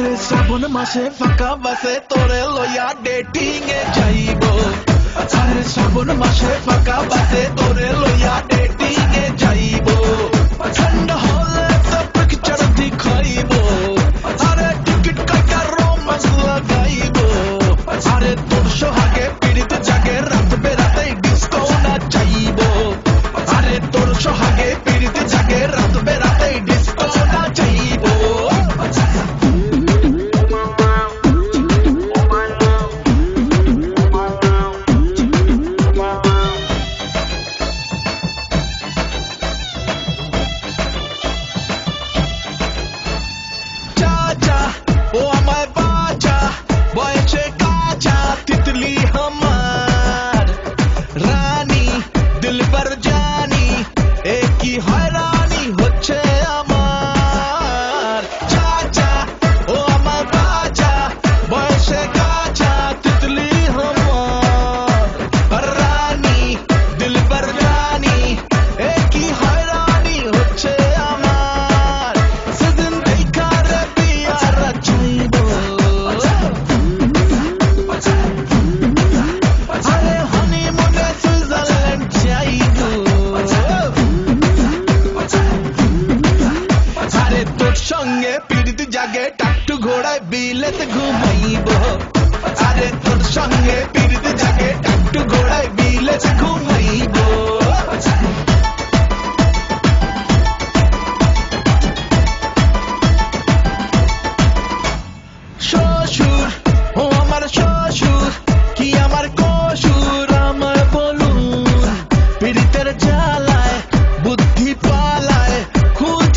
আরে শ্রাবণ মাসে ফাঁকা বাসে তোরে লইয়া ডেটিং এ যাইবো। আরে শ্রাবণ মাসে ফাঁকা বাসে তোরে লইয়া ডেটিং এ যাইবো। ঠান্ডা হলে তো পিকচার দেখাইবো। আরে টিকিট কাটা রোমান্স লাগাইবো। আরে তোর সোহাগে পীড়িত জাগে রাত বেরাতে ডিস্কো না চাইবো। আরে তোর সোহাগে পীড়িত জাগে রাত বেরাতে ডিস্কো না চাইবো। ও আমায় বাঁচা বয়সে কাঁচা তিতলি আমার রানী দিলবার জানি একই হয়রানি হচ্ছে আমার। চাচা ও আমায় বাঁচা বয়সে কাঁচা তিতলি আমার রানী দিলবার জানি একই হয়রানি হচ্ছে আমার। সেদিন দেখা রে বিয়ার চাইবো। আরে হানিমুনে সুইজারল্যান্ড যাইবো। আরে তোর সঙ্গে পীড়িত জাগে টাকটু ঘোড়ায় বিলেতে ঘুমাইবো। আরে তোর সঙ্গে পীড়িত জাগে টাকটু ঘোড়ায় বিলেতে ঘুমাইবো।